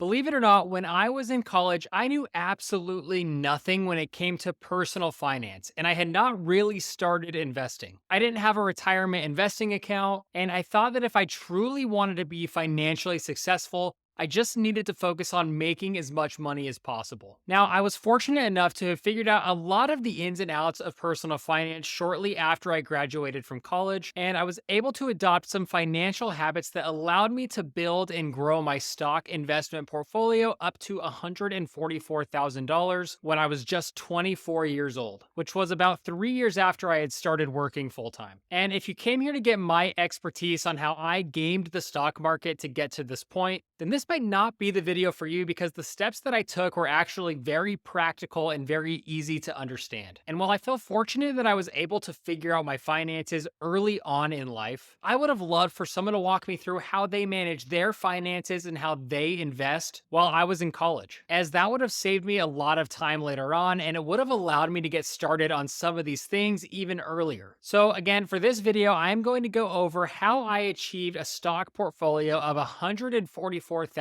Believe it or not, when I was in college, I knew absolutely nothing when it came to personal finance, and I had not really started investing. I didn't have a retirement investing account, and I thought that if I truly wanted to be financially successful, I just needed to focus on making as much money as possible. Now, I was fortunate enough to have figured out a lot of the ins and outs of personal finance shortly after I graduated from college, and I was able to adopt some financial habits that allowed me to build and grow my stock investment portfolio up to $144,000 when I was just 24 years old, which was about 3 years after I had started working full time. And if you came here to get my expertise on how I gamed the stock market to get to this point, then this might not be the video for you because the steps that I took were actually very practical and very easy to understand. And while I feel fortunate that I was able to figure out my finances early on in life, I would have loved for someone to walk me through how they manage their finances and how they invest while I was in college, as that would have saved me a lot of time later on and it would have allowed me to get started on some of these things even earlier. So again, for this video, I'm going to go over how I achieved a stock portfolio of $144,000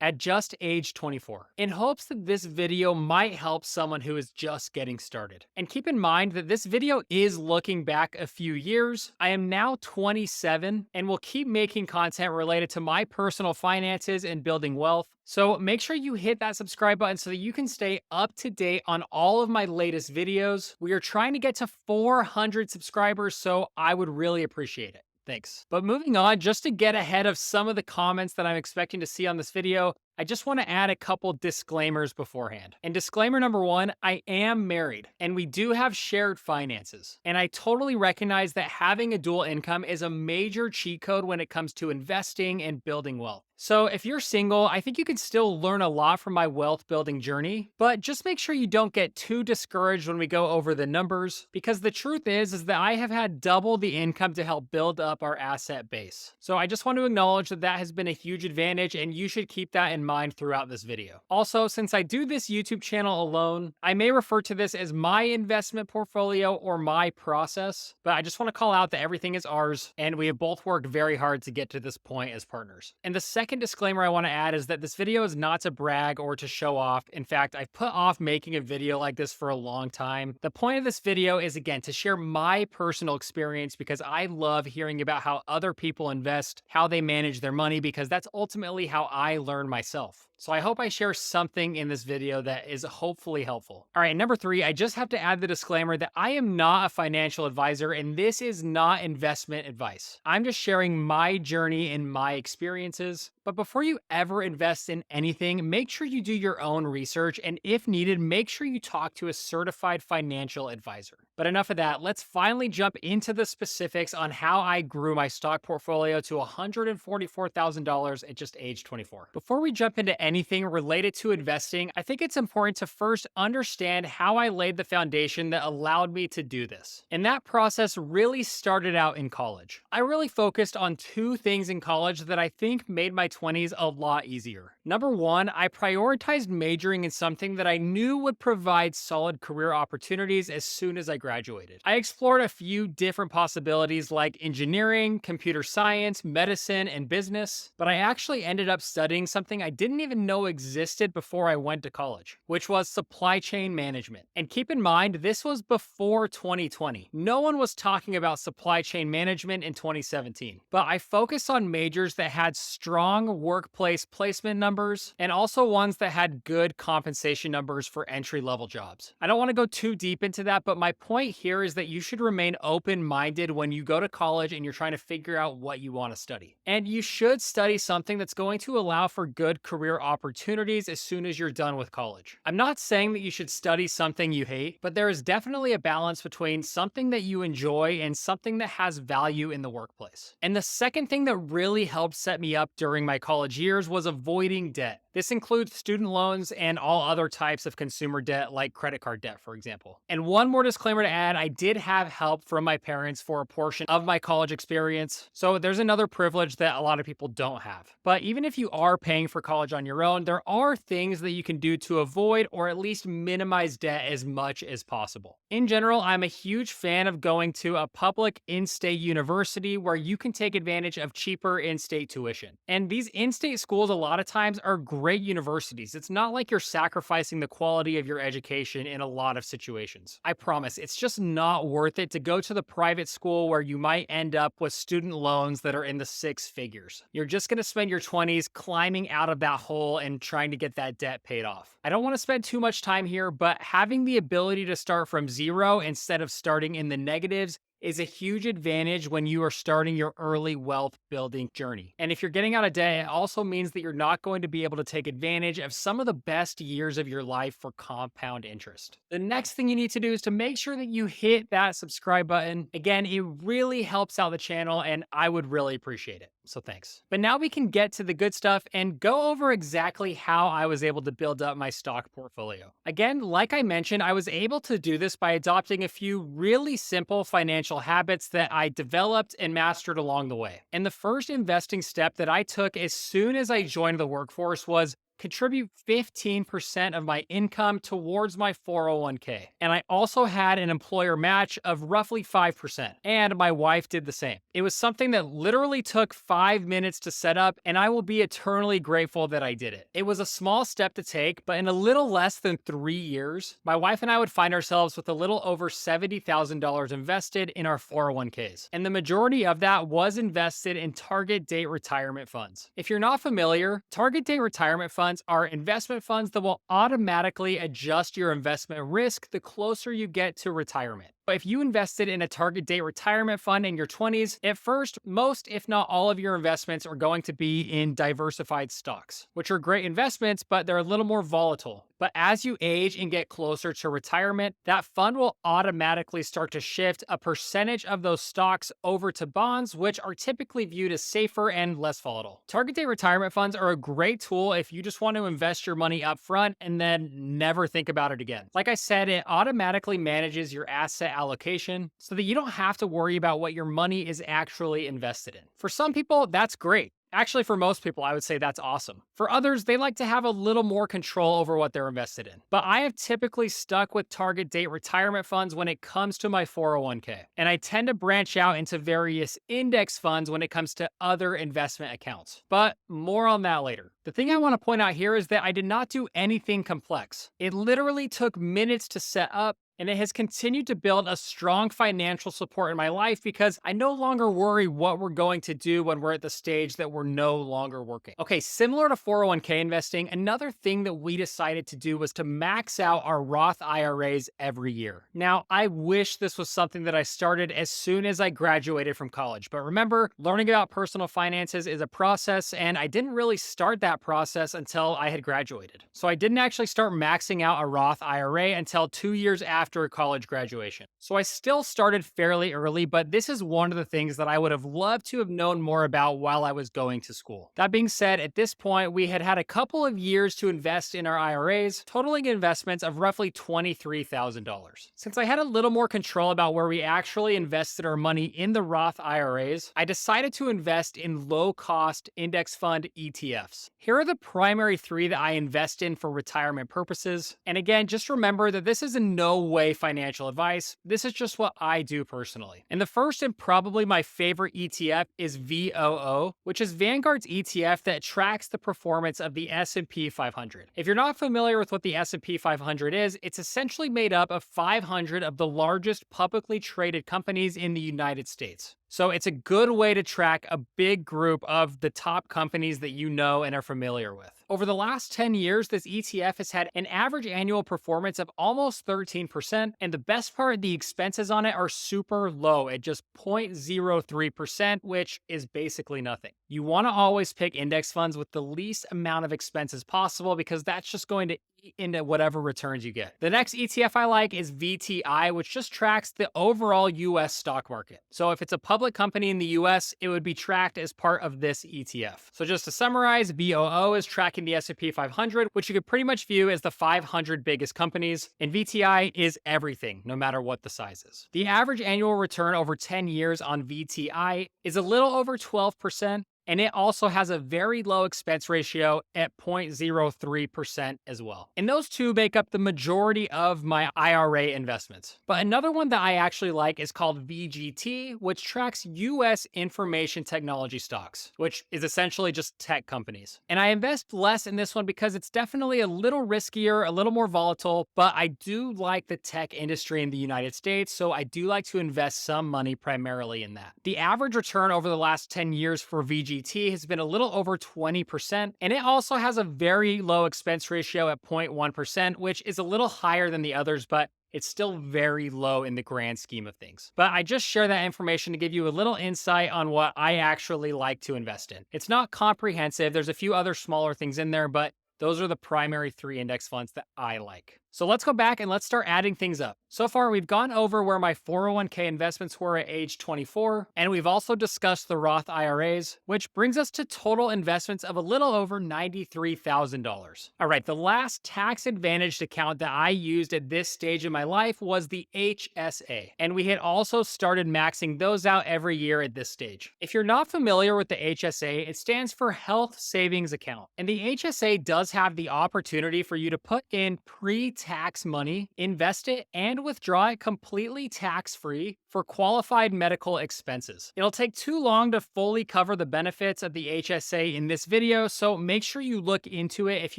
at just age 24, in hopes that this video might help someone who is just getting started. And keep in mind that this video is looking back a few years. I am now 27 and will keep making content related to my personal finances and building wealth. So make sure you hit that subscribe button so that you can stay up to date on all of my latest videos. We are trying to get to 400 subscribers, so I would really appreciate it. Thanks. But moving on, just to get ahead of some of the comments that I'm expecting to see on this video, I just want to add a couple disclaimers beforehand. And disclaimer number one, I am married and we do have shared finances. And I totally recognize that having a dual income is a major cheat code when it comes to investing and building wealth. So if you're single, I think you can still learn a lot from my wealth building journey, but just make sure you don't get too discouraged when we go over the numbers, because the truth is that I have had double the income to help build up our asset base. So I just want to acknowledge that that has been a huge advantage and you should keep that in mind throughout this video. Also, since I do this YouTube channel alone, I may refer to this as my investment portfolio or my process, but I just want to call out that everything is ours and we have both worked very hard to get to this point as partners. And the second disclaimer I want to add is that this video is not to brag or to show off. In fact, I've put off making a video like this for a long time. The point of this video is, again, to share my personal experience because I love hearing about how other people invest, how they manage their money, because that's ultimately how I learn myself. So I hope I share something in this video that is hopefully helpful. All right, number three, I just have to add the disclaimer that I am not a financial advisor and this is not investment advice. I'm just sharing my journey and my experiences. But before you ever invest in anything, make sure you do your own research, and if needed, make sure you talk to a certified financial advisor. But enough of that, let's finally jump into the specifics on how I grew my stock portfolio to $144,000 at just age 24. Before we jump into anything related to investing, I think it's important to first understand how I laid the foundation that allowed me to do this. And that process really started out in college. I really focused on two things in college that I think made my 20s a lot easier. Number one, I prioritized majoring in something that I knew would provide solid career opportunities as soon as I graduated. I explored a few different possibilities like engineering, computer science, medicine, and business, but I actually ended up studying something I didn't even know existed before I went to college, which was supply chain management. And keep in mind, this was before 2020. No one was talking about supply chain management in 2017, but I focused on majors that had strong workplace placement numbers and also ones that had good compensation numbers for entry-level jobs. I don't want to go too deep into that, but my point here is that you should remain open-minded when you go to college and you're trying to figure out what you want to study. And you should study something that's going to allow for good career opportunities as soon as you're done with college. I'm not saying that you should study something you hate, but there is definitely a balance between something that you enjoy and something that has value in the workplace. And the second thing that really helped set me up during my college years was avoiding debt. This includes student loans and all other types of consumer debt like credit card debt, for example. And one more disclaimer to add, I did have help from my parents for a portion of my college experience. So there's another privilege that a lot of people don't have. But even if you are paying for college on your own, there are things that you can do to avoid or at least minimize debt as much as possible. In general, I'm a huge fan of going to a public in-state university where you can take advantage of cheaper in-state tuition. And these in-state schools a lot of times are great universities. It's not like you're sacrificing the quality of your education in a lot of situations. I promise, it's just not worth it to go to the private school where you might end up with student loans that are in the six figures. You're just going to spend your 20s climbing out of that hole and trying to get that debt paid off. I don't want to spend too much time here, but having the ability to start from zero instead of starting in the negatives is a huge advantage when you are starting your early wealth building journey. And if you're getting out of debt, it also means that you're not going to be able to take advantage of some of the best years of your life for compound interest. The next thing you need to do is to make sure that you hit that subscribe button. Again, it really helps out the channel and I would really appreciate it. So thanks. But now we can get to the good stuff and go over exactly how I was able to build up my stock portfolio. Again, like I mentioned, I was able to do this by adopting a few really simple financial habits that I developed and mastered along the way. And the first investing step that I took as soon as I joined the workforce was contribute 15% of my income towards my 401k. And I also had an employer match of roughly 5%. And my wife did the same. It was something that literally took 5 minutes to set up, and I will be eternally grateful that I did it. It was a small step to take, but in a little less than 3 years, my wife and I would find ourselves with a little over $70,000 invested in our 401ks. And the majority of that was invested in target date retirement funds. If you're not familiar, target date retirement funds are investment funds that will automatically adjust your investment risk the closer you get to retirement. But if you invested in a target date retirement fund in your 20s, at first, most, if not all of your investments are going to be in diversified stocks, which are great investments, but they're a little more volatile. But as you age and get closer to retirement, that fund will automatically start to shift a percentage of those stocks over to bonds, which are typically viewed as safer and less volatile. Target date retirement funds are a great tool if you just want to invest your money up front and then never think about it again. Like I said, it automatically manages your asset allocation so that you don't have to worry about what your money is actually invested in. For some people, that's great. Actually, for most people, I would say that's awesome. For others, they like to have a little more control over what they're invested in. But I have typically stuck with target date retirement funds when it comes to my 401k. And I tend to branch out into various index funds when it comes to other investment accounts. But more on that later. The thing I want to point out here is that I did not do anything complex. It literally took minutes to set up, and it has continued to build a strong financial support in my life because I no longer worry what we're going to do when we're at the stage that we're no longer working. Okay, similar to 401k investing, another thing that we decided to do was to max out our Roth IRAs every year. Now, I wish this was something that I started as soon as I graduated from college, but remember, learning about personal finances is a process, and I didn't really start that process until I had graduated. So I didn't actually start maxing out a Roth IRA until 2 years after college graduation. So I still started fairly early, but this is one of the things that I would have loved to have known more about while I was going to school. That being said, at this point, we had a couple of years to invest in our IRAs, totaling investments of roughly $23,000. Since I had a little more control about where we actually invested our money in the Roth IRAs, I decided to invest in low-cost index fund ETFs. Here are the primary 3 that I invest in for retirement purposes. And again, just remember that this is in no way financial advice. This is just what I do personally. And the first and probably my favorite ETF is VOO, which is Vanguard's ETF that tracks the performance of the S&P 500. If you're not familiar with what the S&P 500 is, it's essentially made up of 500 of the largest publicly traded companies in the United States. So it's a good way to track a big group of the top companies that you know and are familiar with. Over the last 10 years, this ETF has had an average annual performance of almost 13%, and the best part, the expenses on it are super low at just 0.03%, which is basically nothing. You want to always pick index funds with the least amount of expenses possible because that's just going to into whatever returns you get. The next ETF I like is VTI, which just tracks the overall US stock market. So if it's a public company in the US, it would be tracked as part of this ETF. So just to summarize, VOO is tracking the S&P 500, which you could pretty much view as the 500 biggest companies, and VTI is everything, no matter what the size is. The average annual return over 10 years on VTI is a little over 12%, and it also has a very low expense ratio at 0.03% as well. And those two make up the majority of my IRA investments. But another one that I actually like is called VGT, which tracks US information technology stocks, which is essentially just tech companies. And I invest less in this one because it's definitely a little riskier, a little more volatile, but I do like the tech industry in the United States, so I do like to invest some money primarily in that. The average return over the last 10 years for VGT has been a little over 20%, and it also has a very low expense ratio at 0.1%, which is a little higher than the others, but it's still very low in the grand scheme of things. But I just share that information to give you a little insight on what I actually like to invest in. It's not comprehensive. There's a few other smaller things in there, but those are the primary 3 index funds that I like. So let's go back and let's start adding things up. So far, we've gone over where my 401k investments were at age 24, and we've also discussed the Roth IRAs, which brings us to total investments of a little over $93,000. All right, the last tax-advantaged account that I used at this stage in my life was the HSA, and we had also started maxing those out every year at this stage. If you're not familiar with the HSA, it stands for Health Savings Account, and the HSA does have the opportunity for you to put in pre-tax money, invest it, and withdraw it completely tax-free for qualified medical expenses. It'll take too long to fully cover the benefits of the HSA in this video, so make sure you look into it if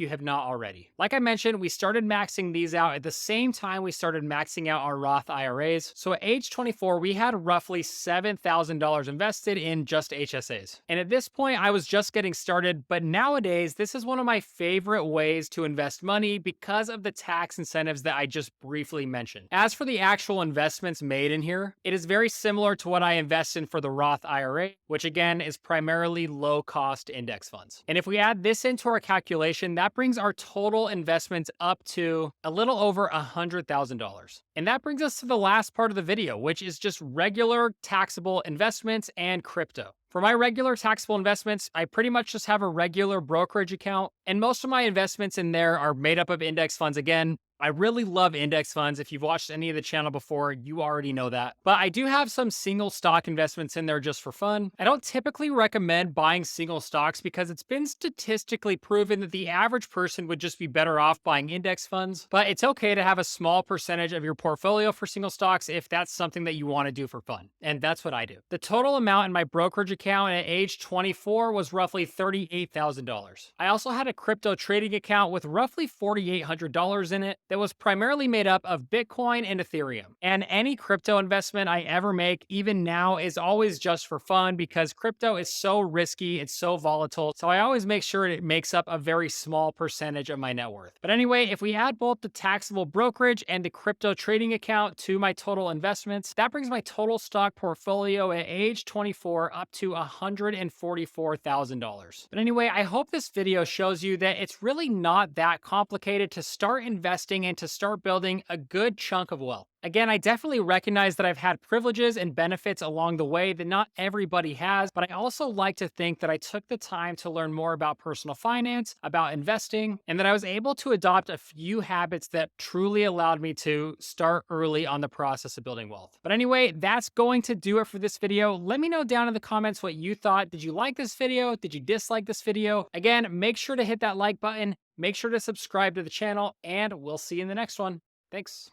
you have not already. Like I mentioned, we started maxing these out at the same time we started maxing out our Roth IRAs. So at age 24, we had roughly $7,000 invested in just HSAs. And at this point, I was just getting started, but nowadays, this is one of my favorite ways to invest money because of the tax incentives that I just briefly mentioned. As for the actual investments made in here, it is very similar to what I invest in for the Roth IRA, which again is primarily low-cost index funds. And if we add this into our calculation, that brings our total investments up to a little over $100,000. And that brings us to the last part of the video, which is just regular taxable investments and crypto. For my regular taxable investments, I pretty much just have a regular brokerage account, and most of my investments in there are made up of index funds again. I really love index funds. If you've watched any of the channel before, you already know that. But I do have some single stock investments in there just for fun. I don't typically recommend buying single stocks because it's been statistically proven that the average person would just be better off buying index funds. But it's okay to have a small percentage of your portfolio for single stocks if that's something that you want to do for fun. And that's what I do. The total amount in my brokerage account at age 24 was roughly $38,000. I also had a crypto trading account with roughly $4,800 in it that was primarily made up of Bitcoin and Ethereum. And any crypto investment I ever make, even now, is always just for fun because crypto is so risky, it's so volatile. So I always make sure it makes up a very small percentage of my net worth. But anyway, if we add both the taxable brokerage and the crypto trading account to my total investments, that brings my total stock portfolio at age 24 up to $144,000. But anyway, I hope this video shows you that it's really not that complicated to start investing and to start building a good chunk of wealth. Again, I definitely recognize that I've had privileges and benefits along the way that not everybody has, but I also like to think that I took the time to learn more about personal finance, about investing, and that I was able to adopt a few habits that truly allowed me to start early on the process of building wealth. But anyway, that's going to do it for this video. Let me know down in the comments what you thought. Did you like this video? Did you dislike this video? Again, make sure to hit that like button, make sure to subscribe to the channel, and we'll see you in the next one. Thanks.